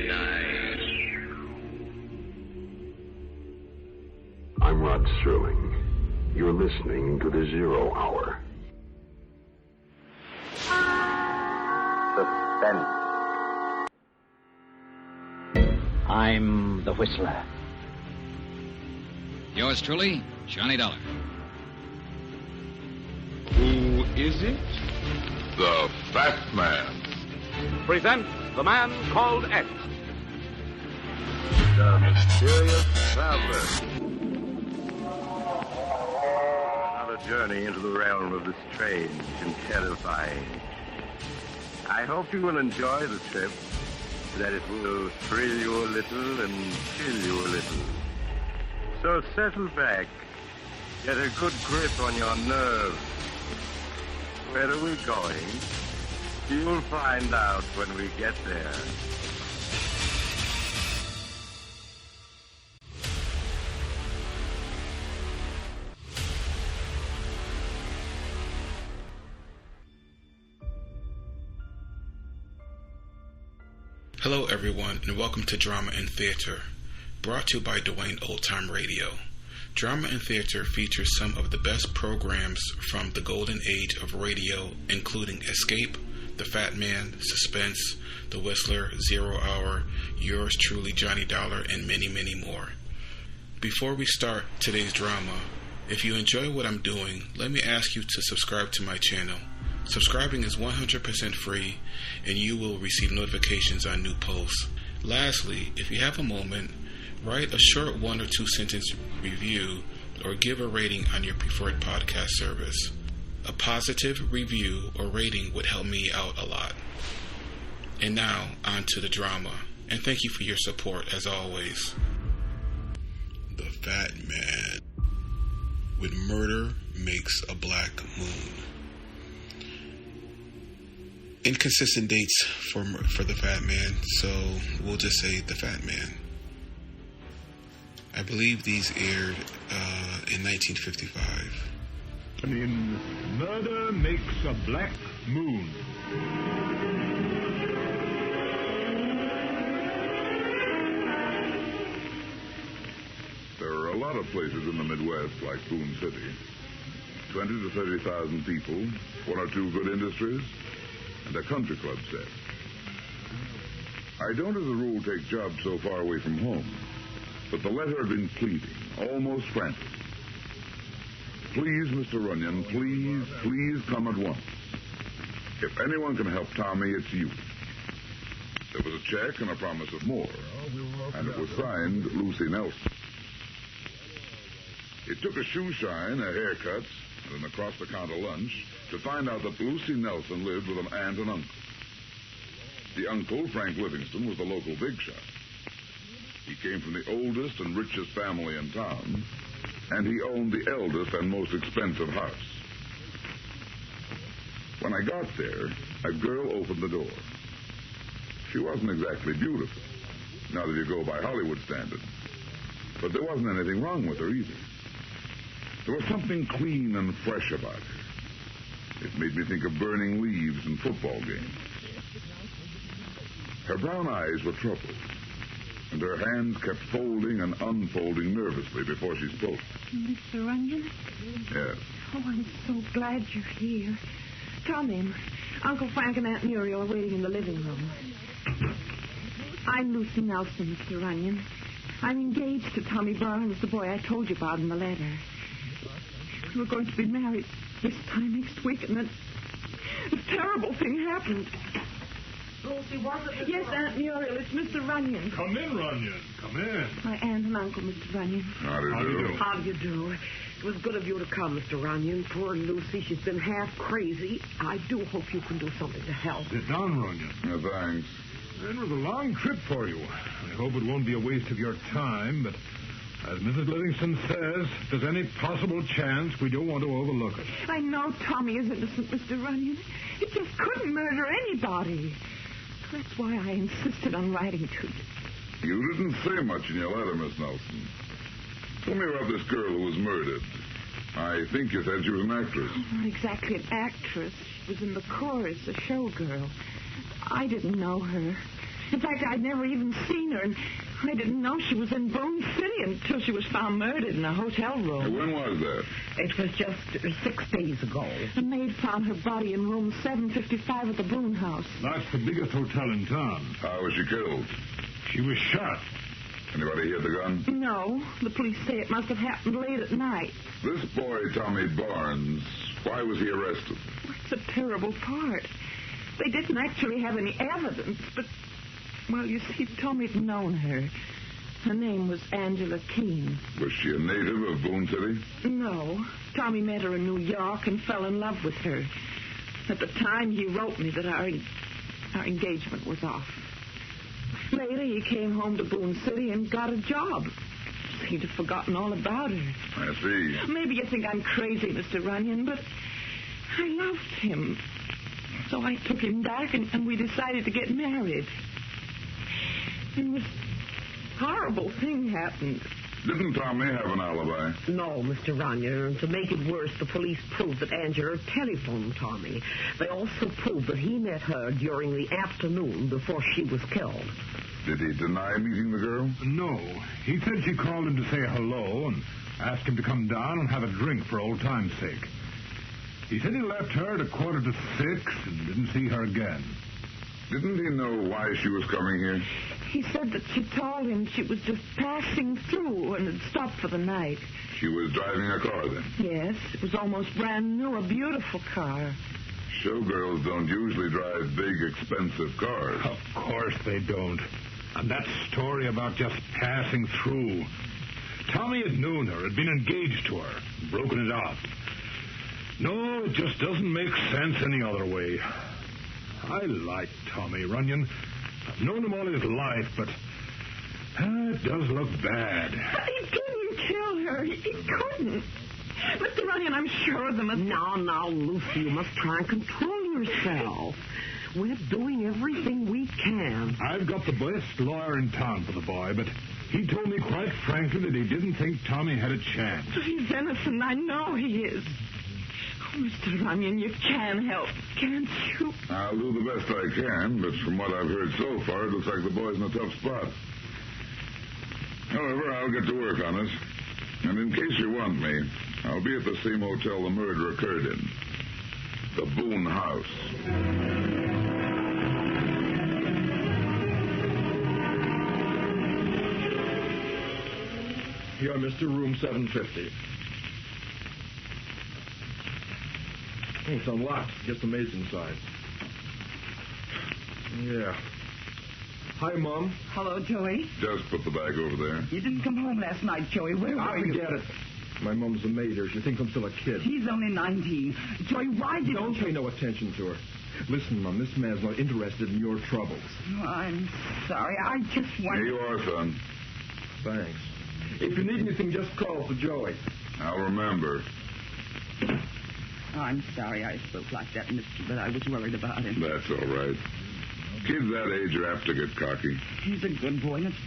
nice. I'm Rod Sterling. You're listening to the Zero Hour. Suspense. I'm the Whistler. Yours truly, Johnny Dollar. Who is it? The Fat Man. Presents The Man Called X. The Mysterious Traveler. Another journey into the realm of the strange and terrifying. I hope you will enjoy the trip, that it will thrill you a little and chill you a little. So settle back, get a good grip on your nerves. Where are we going? You'll find out when we get there. Hello everyone, and welcome to Drama and Theater, brought to you by Duane Old Time Radio. Drama and Theater features some of the best programs from the golden age of radio, including Escape, The Fat Man, Suspense, The Whistler, Zero Hour, Yours Truly, Johnny Dollar, and many, many more. Before we start today's drama, if you enjoy what I'm doing, let me ask you to subscribe to my channel. Subscribing is 100% free, and you will receive notifications on new posts. Lastly, if you have a moment, write a short 1 or 2 sentence review or give a rating on your preferred podcast service. A positive review or rating would help me out a lot. And now, on to the drama, and thank you for your support as always. The Fat Man. When murder makes a black moon. Inconsistent dates for the Fat Man, so we'll just say The Fat Man. I believe these aired in 1955. In Murder Makes a Black Moon. There are a lot of places in the Midwest like Boone City. 20 to 30,000 people, 1 or 2 good industries, and a country club set. I don't as a rule take jobs so far away from home, but the letter had been pleading, almost frantic. Please, Mr. Runyon, please come at once. If anyone can help Tommy, it's you. There was a check and a promise of more, and it was signed Lucy Nelson. It took a shoe shine, a haircut, and an across-the-counter lunch to find out that Lucy Nelson lived with an aunt and uncle. The uncle, Frank Livingston, was the local big shot. He came from the oldest and richest family in town, and he owned the eldest and most expensive house. When I got there, a girl opened the door. She wasn't exactly beautiful, not if you go by Hollywood standards, but there wasn't anything wrong with her either. There was something clean and fresh about her. It made me think of burning leaves in football games. Her brown eyes were troubled, and her hands kept folding and unfolding nervously before she spoke. Mr. Runyon? Yes. Oh, I'm so glad you're here. Come in. Uncle Frank and Aunt Muriel are waiting in the living room. I'm Lucy Nelson, Mr. Runyon. I'm engaged to Tommy Barnes, the boy I told you about in the letter. We're going to be married this time next week, and then this terrible thing happened. Lucy, was it? Yes, Aunt Muriel, it's Mr. Runyon. Come in, Runyon. Come in. My aunt and uncle, Mr. Runyon. How do you do? How do you do? It was good of you to come, Mr. Runyon. Poor Lucy, she's been half crazy. I do hope you can do something to help. Sit down, Runyon. Thanks. It was a long trip for you. I hope it won't be a waste of your time, but as Mrs. Livingston says, if there's any possible chance, we don't want to overlook it. I know Tommy is innocent, Mr. Runyon. He just couldn't murder anybody. That's why I insisted on writing to you. You didn't say much in your letter, Miss Nelson. Tell me about this girl who was murdered. I think you said she was an actress. Oh, not exactly an actress. She was in the chorus, a showgirl. I didn't know her. In fact, I'd never even seen her, and I didn't know she was in Boone City until she was found murdered in a hotel room. And when was that? It was just 6 days ago. The maid found her body in room 755 at the Boone house. That's the biggest hotel in town. How was she killed? She was shot. Anybody hear the gun? No, the police say it must have happened late at night. This boy, Tommy Barnes, why was he arrested? That's a terrible part. They didn't actually have any evidence, but, well, you see, Tommy'd known her. Her name was Angela Keene. Was she a native of Boone City? No. Tommy met her in New York and fell in love with her. At the time, he wrote me that our engagement was off. Later, he came home to Boone City and got a job. He'd have forgotten all about her. I see. Maybe you think I'm crazy, Mr. Runyon, but I loved him. So I took him back, and we decided to get married. And this horrible thing happened. Didn't Tommy have an alibi? No, Mr. Runyon. To make it worse, the police proved that Angela telephoned Tommy. They also proved that he met her during the afternoon before she was killed. Did he deny meeting the girl? No. He said she called him to say hello and asked him to come down and have a drink for old time's sake. He said he left her at 5:45 and didn't see her again. Didn't he know why she was coming here? He said that she told him she was just passing through and had stopped for the night. She was driving a car then? Yes, it was almost brand new, a beautiful car. Showgirls don't usually drive big, expensive cars. Of course they don't. And that story about just passing through. Tommy had known her, had been engaged to her, broken it off. No, it just doesn't make sense any other way. I like Tommy Runyon. I've known him all his life, but it does look bad. But he didn't kill her. He couldn't. Mr. Runyon, I'm sure of them. Now, Lucy, you must try and control yourself. We're doing everything we can. I've got the best lawyer in town for the boy, but he told me quite frankly that he didn't think Tommy had a chance. He's innocent. I know he is. Oh, Mr. Runyon, you can help, can't you? I'll do the best I can, but from what I've heard so far, it looks like the boy's in a tough spot. However, I'll get to work on it. And in case you want me, I'll be at the same hotel the murder occurred in. The Boone House. Here, Mr. Room 750. Oh, it's unlocked. Get the maids inside. Yeah. Hi, Mom. Hello, Joey. Just put the bag over there. You didn't come home last night, Joey. Where were you? Forget it. My mom's a maid here. She thinks I'm still a kid. She's only 19. Joey, why did Don't pay no attention to her. Listen, Mom, this man's not interested in your troubles. Oh, I'm sorry. I just want... Here you are, son. Thanks. If you need anything, just call for Joey. I'll remember. Oh, I'm sorry I spoke like that, mister, but I was worried about him. That's all right. Kids that age are apt to get cocky. He's a good boy, and it's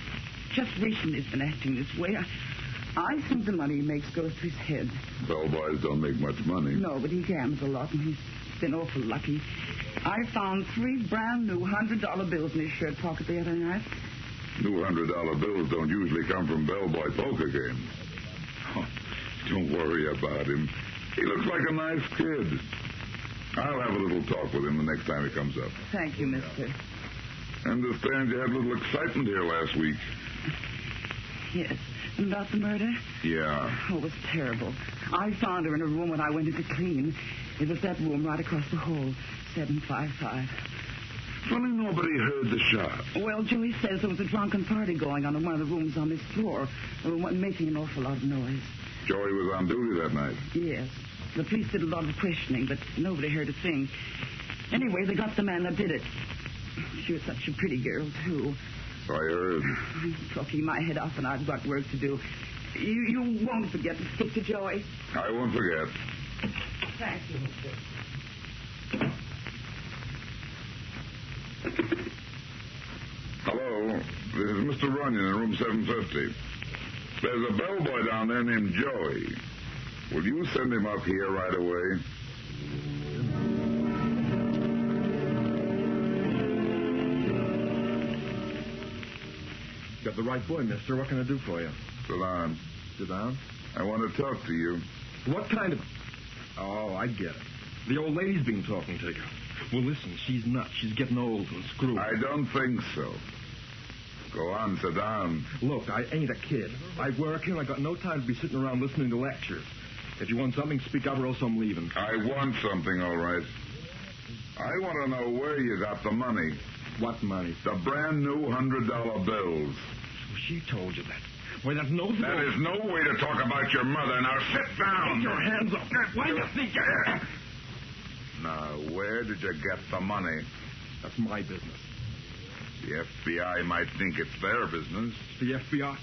just recently he's been acting this way. I think the money he makes goes to his head. Bellboys don't make much money. No, but he gambles a lot, and he's been awful lucky. I found 3 brand new $100 bills in his shirt pocket the other night. New $100 bills don't usually come from bellboy poker games. Oh, don't worry about him. He looks like a nice kid. I'll have a little talk with him the next time he comes up. Thank you, mister. I understand you had a little excitement here last week. Yes. And about the murder? Yeah. Oh, it was terrible. I found her in a room when I went in to clean. It was that room right across the hall, 755. Funny nobody heard the shot. Well, Joey says there was a drunken party going on in one of the rooms on this floor, making an awful lot of noise. Joey was on duty that night. Yes. The police did a lot of questioning, but nobody heard a thing. Anyway, they got the man that did it. She was such a pretty girl, too. I heard. I'm talking my head off, and I've got work to do. You won't forget to stick to Joey. I won't forget. Thank you, mister. Hello. This is Mr. Runyon in room 750. There's a bellboy down there named Joey. Will you send him up here right away? Got the right boy, mister. What can I do for you? Sit down. Sit down? I want to talk to you. What kind of... Oh, I get it. The old lady's been talking to you. Well, listen, she's nuts. She's getting old and screwed. I don't think so. Go on, sit down. Look, I ain't a kid. I work here, and I got no time to be sitting around listening to lectures. If you want something, speak up or else I'm leaving. I want something, all right. I want to know where you got the money. What money? The brand new $100 bills. So she told you that. Why, that's no... That is no way to talk about your mother. Now, sit down. Get your hands up. Why do you think you... Now, where did you get the money? That's my business. The FBI might think it's their business. The FBI?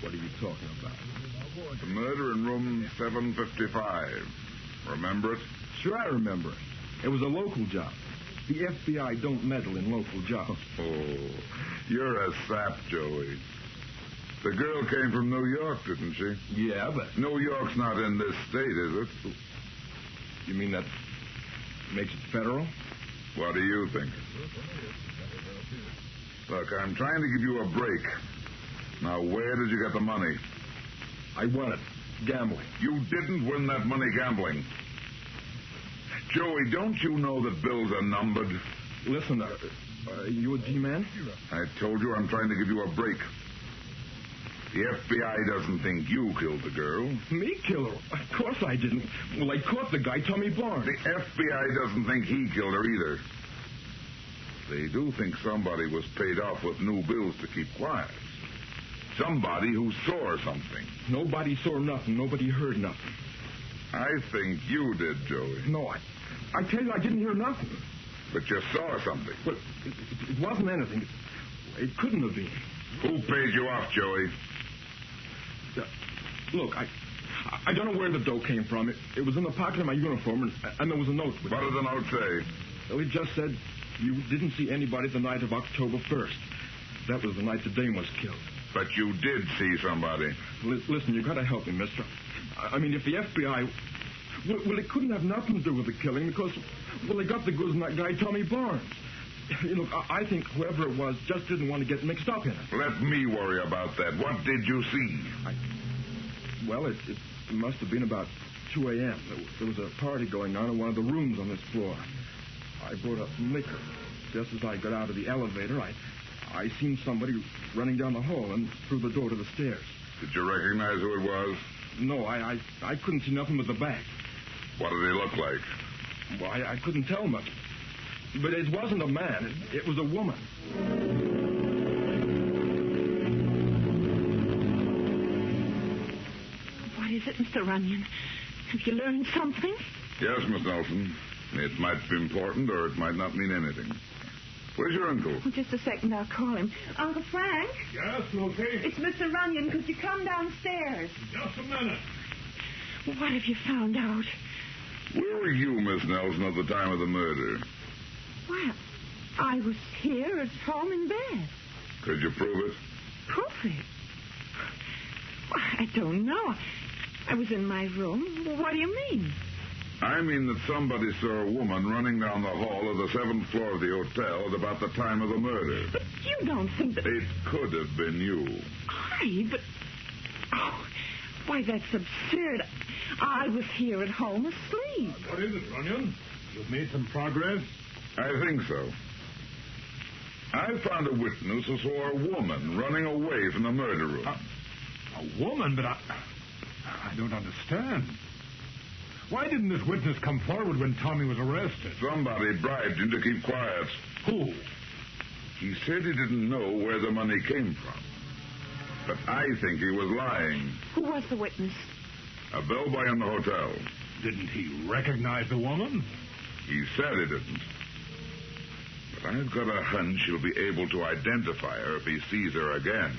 What are you talking about? The murder in room 755. Remember it? Sure, I remember it. It was a local job. The FBI don't meddle in local jobs. Oh, you're a sap, Joey. The girl came from New York, didn't she? Yeah, but... New York's not in this state, is it? You mean that makes it federal? What do you think? Look, I'm trying to give you a break. Now, where did you get the money? I won it. Gambling. You didn't win that money gambling. Joey, don't you know that bills are numbered? Listen, you a G-man? I told you I'm trying to give you a break. The FBI doesn't think you killed the girl. Me kill her? Of course I didn't. Well, I caught the guy, Tommy Barnes. The FBI doesn't think he killed her either. They do think somebody was paid off with new bills to keep quiet. Somebody who saw something. Nobody saw nothing. Nobody heard nothing. I think you did, Joey. No, I tell you, I didn't hear nothing. But you saw something. But it wasn't anything. It couldn't have been. Who paid you off, Joey? Look, I don't know where the dough came from. It was in the pocket of my uniform, and there was a note with it. What did the note say? Well, it just said you didn't see anybody the night of October 1st. That was the night the dame was killed. But you did see somebody. Listen, you got to help me, mister. I mean, if the FBI... Well, it couldn't have nothing to do with the killing because, well, they got the goods on that guy, Tommy Barnes. You know, I think whoever it was just didn't want to get mixed up in it. Let me worry about that. What did you see? Well, it must have been about 2 a.m. There was a party going on in one of the rooms on this floor. I brought up liquor. Just as I got out of the elevator, I seen somebody running down the hall and through the door to the stairs. Did you recognize who it was? No, I couldn't see nothing but the back. What did he look like? Well, I couldn't tell much. But it wasn't a man. It was a woman. What is it, Mr. Runyon? Have you learned something? Yes, Miss Nelson. It might be important or it might not mean anything. Where's your uncle? Oh, just a second, I'll call him. Uncle Frank? Yes, Lucy? It's Mr. Runyon. Could you come downstairs? Just a minute. What have you found out? Where were you, Miss Nelson, at the time of the murder? Well, I was here at home in bed. Could you prove it? Prove it? Well, I don't know. I was in my room. What do you mean? I mean that somebody saw a woman running down the hall of the 7th floor of the hotel at about the time of the murder. But you don't think that... It could have been you. But... Oh, why, that's absurd. I was here at home asleep. What is it, Runyon? You've made some progress? I think so. I found a witness who saw a woman running away from the murder room. A woman? But I don't understand. Why didn't this witness come forward when Tommy was arrested? Somebody bribed him to keep quiet. Who? He said he didn't know where the money came from. But I think he was lying. Who was the witness? A bellboy in the hotel. Didn't he recognize the woman? He said he didn't. But I've got a hunch he'll be able to identify her if he sees her again.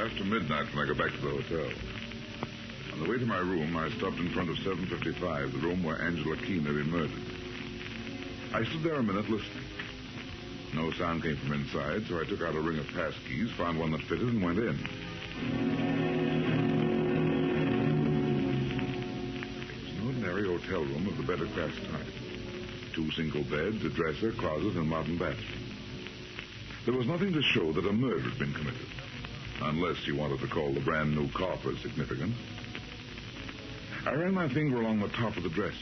after midnight when I got back to the hotel. On the way to my room, I stopped in front of 755, the room where Angela Keene had been murdered. I stood there a minute listening. No sound came from inside, so I took out a ring of pass keys, found one that fitted, and went in. It was an ordinary hotel room of the better class type. 2 single beds, a dresser, closet, and modern bathroom. There was nothing to show that a murder had been committed, unless you wanted to call the brand new coffer significant. I ran my finger along the top of the dresser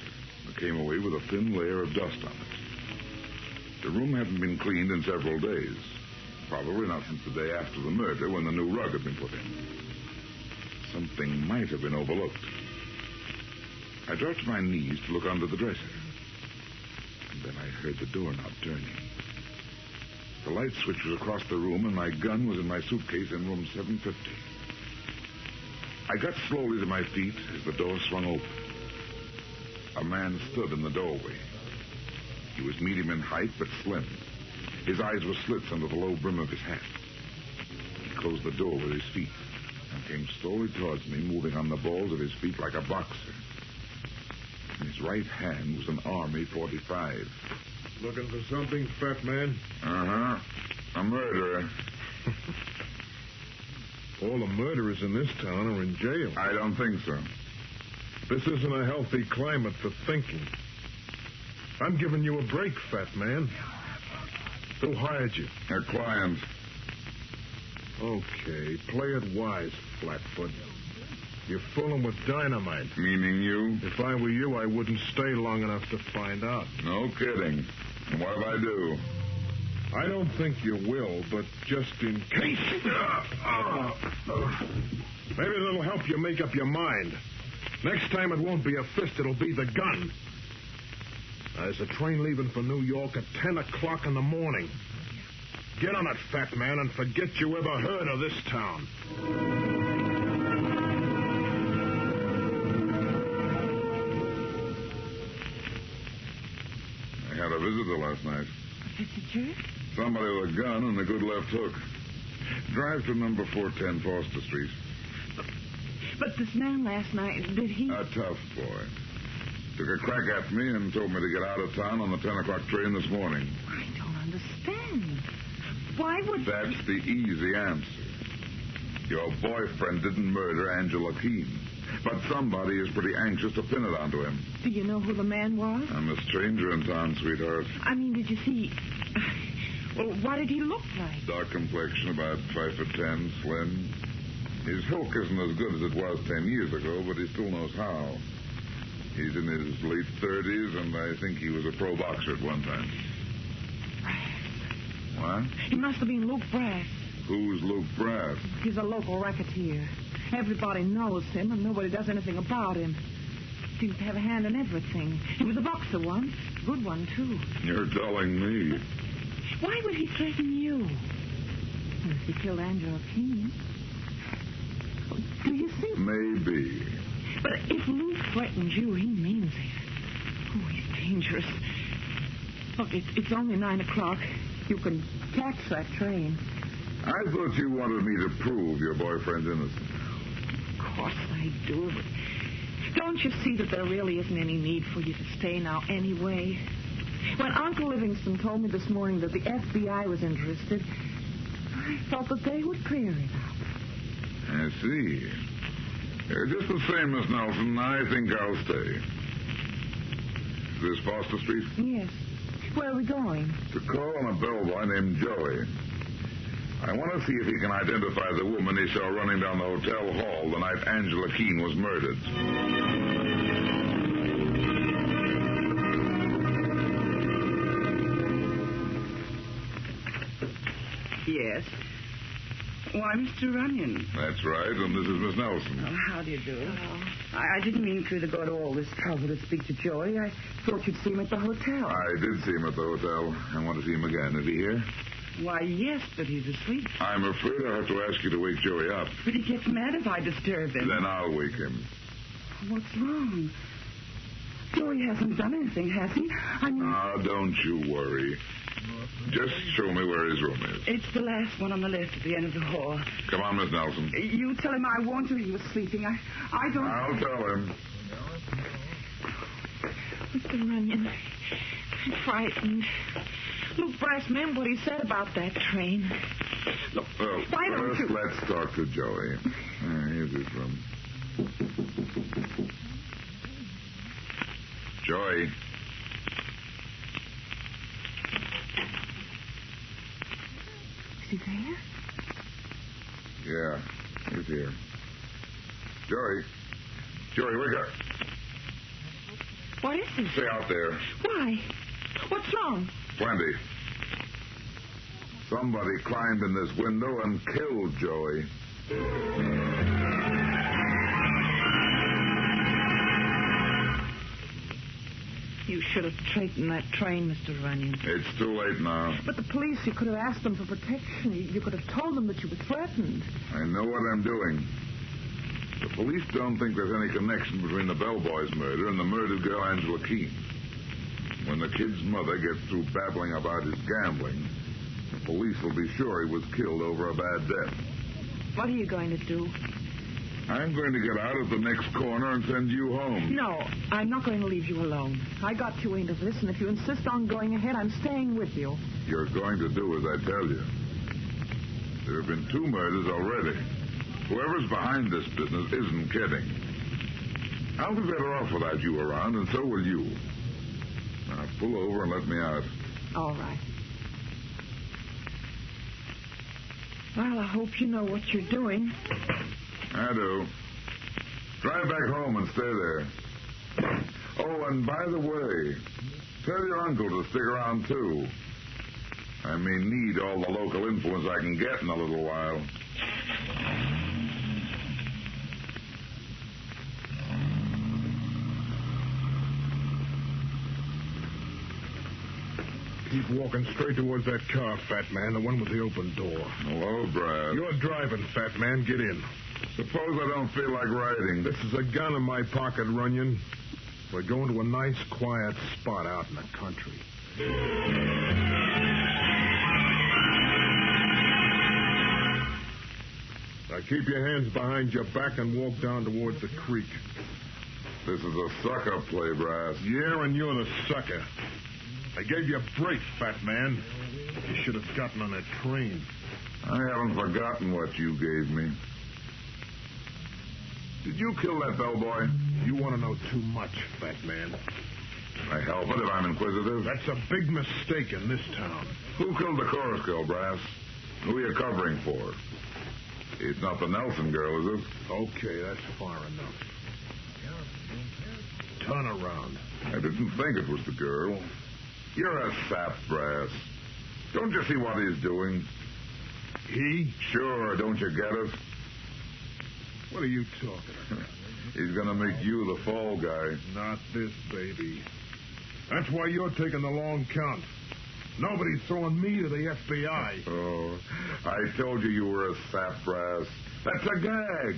and came away with a thin layer of dust on it. The room hadn't been cleaned in several days, probably not since the day after the murder when the new rug had been put in. Something might have been overlooked. I dropped to my knees to look under the dresser, and then I heard the doorknob turning. The light switch was across the room, and my gun was in my suitcase in room 750. I got slowly to my feet as the door swung open. A man stood in the doorway. He was medium in height, but slim. His eyes were slits under the low brim of his hat. He closed the door with his feet and came slowly towards me, moving on the balls of his feet like a boxer. In his right hand was an Army .45. Looking for something, fat man? Uh-huh. A murderer. All the murderers in this town are in jail. I don't think so. This isn't a healthy climate for thinking. I'm giving you a break, fat man. Who hired you? A client. Okay, play it wise, Flatfoot. You're fooling with dynamite. Meaning you? If I were you, I wouldn't stay long enough to find out. No kidding. And what if I do? I don't think you will, but just in case. Maybe that'll help you make up your mind. Next time it won't be a fist, it'll be the gun. There's a train leaving for New York at 10 o'clock in the morning. Get on it, fat man, and forget you ever heard of this town. I had a visitor last night. A visitor? Somebody with a gun and a good left hook. Drive to number 410 Foster Street. But this man last night, did he... A tough boy. Took a crack at me and told me to get out of town on the 10 o'clock train this morning. I don't understand. Why would... That's the easy answer. Your boyfriend didn't murder Angela Keene. But somebody is pretty anxious to pin it onto him. Do you know who the man was? I'm a stranger in town, sweetheart. I mean, did you see... Well, what did he look like? Dark complexion, about 5'10", slim. His hook isn't as good as it was 10 years ago, but he still knows how. He's in his late 30s, and I think he was a pro boxer at one time. What? He must have been Luke Brass. Who's Luke Brass? He's a local racketeer. Everybody knows him, and nobody does anything about him. Seems to have a hand in everything. He was a boxer once. Good one, too. You're telling me. Why would he threaten you? Unless he killed Angela Keene. Do you think... Maybe. But if Luke threatens you, he means it. Oh, he's dangerous. Look, it's only 9 o'clock. You can catch that train. I thought you wanted me to prove your boyfriend's innocent. Of course I do, but don't you see that there really isn't any need for you to stay now anyway? When Uncle Livingston told me this morning that the FBI was interested, I thought that they would clear it up. I see. Just the same, Miss Nelson, I think I'll stay. Is this Foster Street? Yes. Where are we going? To call on a bellboy named Joey. I want to see if he can identify the woman he saw running down the hotel hall the night Angela Keene was murdered. Yes. Why, Mr. Runyon. That's right, and this is Miss Nelson. Oh, how do you do? I didn't mean for you to go to all this trouble to speak to Joey. I thought you'd see him at the hotel. I did see him at the hotel. I want to see him again. Is he here? Why, yes, but he's asleep. I'm afraid I'll have to ask you to wake Joey up. But he gets mad if I disturb him. Then I'll wake him. What's wrong? Joey hasn't done anything, has he? I mean... Ah, don't you worry. Just show me where his room is. It's the last one on the left at the end of the hall. Come on, Miss Nelson. You tell him I warned you he was sleeping. I don't... I'll tell him. Mr. Runyon, I'm frightened. Look, Brass, remember what he said about that train. Look, why don't first you... let's talk to Joey. Here's his room. Joey. Is he there? Yeah, he's here. Joey. Joey, wake up. What is it? Stay out there. Why? What's wrong? Plenty. Somebody climbed in this window and killed Joey. You should have taken that train, Mr. Runyon. It's too late now. But the police, you could have asked them for protection. You could have told them that you were threatened. I know what I'm doing. The police don't think there's any connection between the bellboy's murder and the murdered girl Angela Keene. When the kid's mother gets through babbling about his gambling, the police will be sure he was killed over a bad death. What are you going to do? I'm going to get out at the next corner and send you home. No, I'm not going to leave you alone. I got you into this, and if you insist on going ahead, I'm staying with you. You're going to do as I tell you. There have been 2 murders already. Whoever's behind this business isn't kidding. I'll be better off without you around, and so will you. Now, pull over and let me out. All right. Well, I hope you know what you're doing. I do. Drive back home and stay there. Oh, and by the way, tell your uncle to stick around, too. I may need all the local influence I can get in a little while. Keep walking straight towards that car, fat man, the one with the open door. Hello, Brad. You're driving, fat man. Get in. Suppose I don't feel like riding. This is a gun in my pocket, Runyon. We're going to a nice, quiet spot out in the country. Now keep your hands behind your back and walk down towards the creek. This is a sucker play, Brass. Yeah, and you're the sucker. I gave you a break, fat man. You should have gotten on that train. I haven't forgotten what you gave me. Did you kill that bellboy? You want to know too much, fat man. Can I help it if I'm inquisitive? That's a big mistake in this town. Who killed the chorus girl, Brass? Who are you covering for? It's not the Nelson girl, is it? Okay, that's far enough. Turn around. I didn't think it was the girl. You're a sap, Brass. Don't you see what he's doing? He? Sure, don't you get it? What are you talking about? He's gonna make you the fall guy. Not this, baby. That's why you're taking the long count. Nobody's throwing me to the FBI. Oh, I told you were a sap, Brass. That's a gag.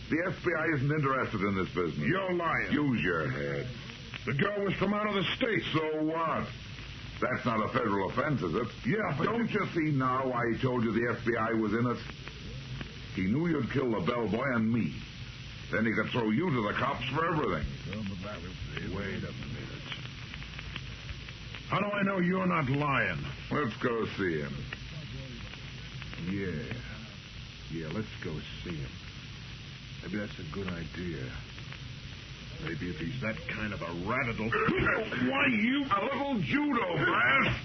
The FBI isn't interested in this business. You're lying. Use your head. The girl was from out of the States. So what? That's not a federal offense, is it? Yeah, but... Don't you see now why he told you the FBI was in it? He knew you'd kill the bellboy and me. Then he could throw you to the cops for everything. Wait a minute. How do I know you're not lying? Let's go see him. Yeah, let's go see him. Maybe that's a good idea. Maybe if he's that kind of a rat, it'll... Why, you... A little judo, Brass.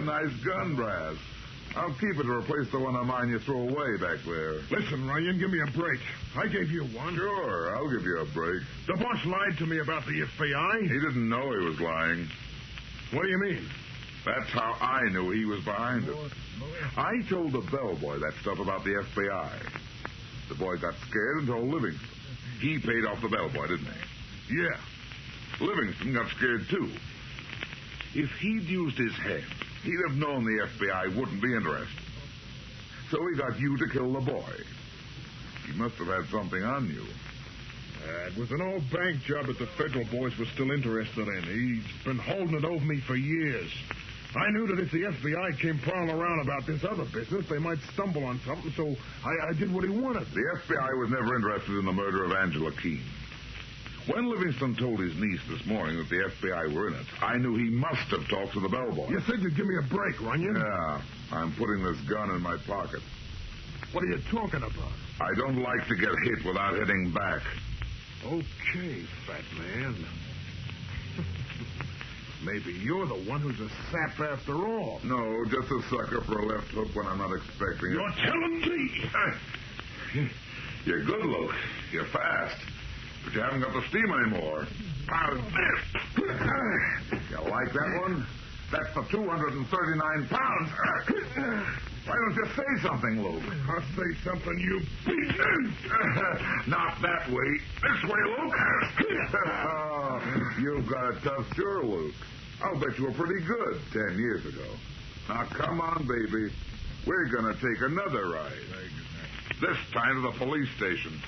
Nice gun, Brass. I'll keep it to replace the one of mine you threw away back there. Listen, Runyon, give me a break. I gave you one. Sure, I'll give you a break. The boss lied to me about the FBI. He didn't know he was lying. What do you mean? That's how I knew he was behind it. I told the bellboy that stuff about the FBI. The boy got scared and told Livingston. He paid off the bellboy, didn't he? Yeah. Livingston got scared, too. If he'd used his head, he'd have known the FBI wouldn't be interested. So he got you to kill the boy. He must have had something on you. It was an old bank job that the federal boys were still interested in. He's been holding it over me for years. I knew that if the FBI came prowling around about this other business, they might stumble on something, so I did what he wanted. The FBI was never interested in the murder of Angela Keene. When Livingston told his niece this morning that the FBI were in it, I knew he must have talked to the bellboy. You said you'd give me a break, Runyon. Yeah, I'm putting this gun in my pocket. What are you talking about? I don't like to get hit without hitting back. Okay, fat man. Maybe you're the one who's a sap after all. No, just a sucker for a left hook when I'm not expecting it. You're telling me? You're good, Luke. You're fast. But you haven't got the steam anymore. How's this? You like that one? That's for 239 pounds. Why don't you say something, Luke? I'll say something, you beat. Not that way. This way, Luke. You've got a tough cure, Luke. I'll bet you were pretty good 10 years ago. Now, come on, baby. We're going to take another ride. This time to the police station.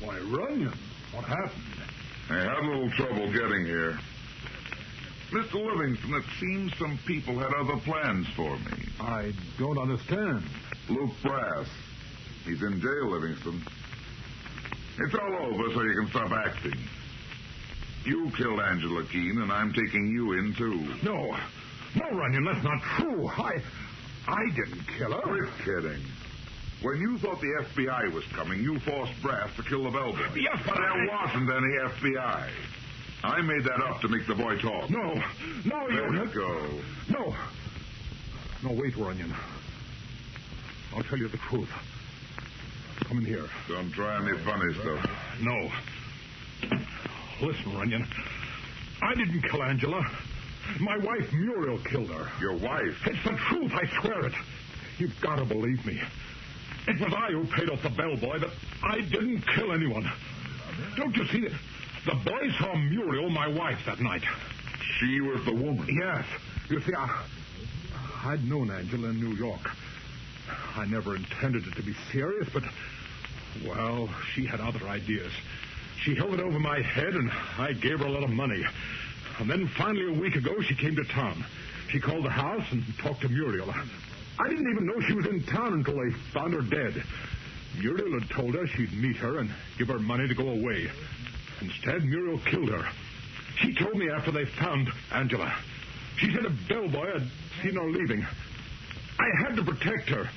Why, Runyon, what happened? I had a little trouble getting here. Mr. Livingston, it seems some people had other plans for me. I don't understand. Luke Brass. He's in jail, Livingston. It's all over, so you can stop acting. You killed Angela Keene, and I'm taking you in, too. No, Runyon, that's not true. I didn't kill her. Quit kidding. When you thought the FBI was coming, you forced Brass to kill the bellboy. Yes, but there wasn't any FBI. I made that up to make the boy talk. No, you... Let's go. No, wait, Runyon. I'll tell you the truth. Come in here. Don't try any funny stuff. No. Listen, Runyon. I didn't kill Angela. My wife, Muriel, killed her. Your wife? It's the truth, I swear it. You've got to believe me. It was I who paid off the bellboy, but I didn't kill anyone. Don't you see? The boy saw Muriel, my wife, that night. She was the woman? Yes. You see, I'd known Angela in New York. I never intended it to be serious, but, well, she had other ideas. She held it over my head, and I gave her a lot of money. And then finally a week ago, she came to town. She called the house and talked to Muriel. I didn't even know she was in town until they found her dead. Muriel had told her she'd meet her and give her money to go away. Instead, Muriel killed her. She told me after they found Angela. She said a bellboy had seen her leaving. I had to protect her.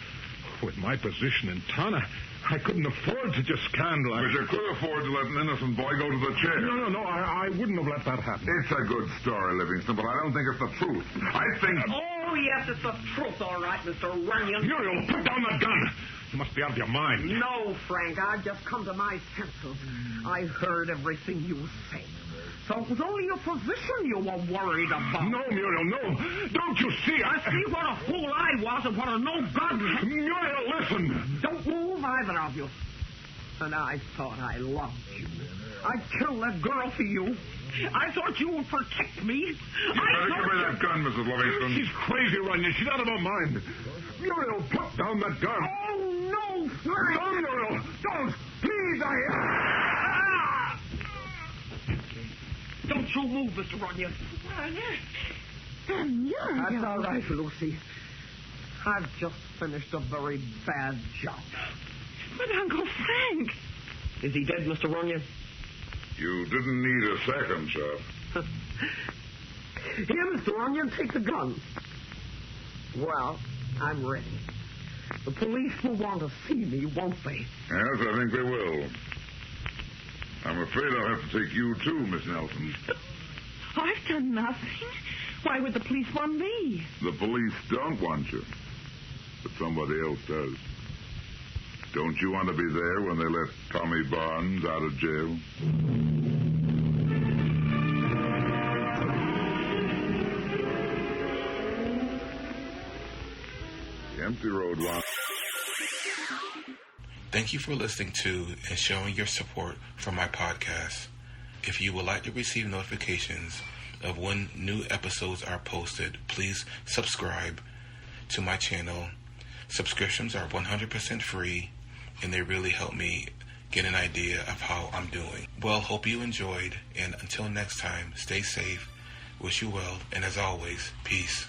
With my position in town, I couldn't afford to just scandal. But you could afford to let an innocent boy go to the chair. No, I wouldn't have let that happen. It's a good story, Livingston, but I don't think it's the truth. I think... Oh, yes, it's the truth, all right, Mr. Runyon. Muriel, put down that gun. You must be out of your mind. No, Frank, I've just come to my senses. I heard everything you said. So it was only your position you were worried about. No, Muriel, no. Don't you see? I see what a fool I was and what a no-good... Muriel, listen. Don't move, either of you. And I thought I loved you. I'd kill that girl for you. I thought you would protect me. You better give me that gun, Mrs. Livingston. She's crazy, Runyon. She's out of her mind. Muriel, put down that gun. Oh, no, Frank. No, Muriel. Don't. Please, Don't you move, Mr. Runyon. That's all right, Lucy. I've just finished a very bad job. But Uncle Frank... Is he dead, Mr. Runyon? You didn't need a second, Sheriff. Here, Mr. Runyon, take the gun. Well, I'm ready. The police will want to see me, won't they? Yes, I think they will. I'm afraid I'll have to take you, too, Miss Nelson. I've done nothing. Why would the police want me? The police don't want you, but somebody else does. Don't you want to be there when they let Tommy Barnes out of jail? The empty road one. Thank you for listening to and showing your support for my podcast. If you would like to receive notifications of when new episodes are posted, please subscribe. to my channel. Subscriptions are 100% free, and they really help me get an idea of how I'm doing. Well, hope you enjoyed, and until next time, stay safe, wish you well, and as always, peace.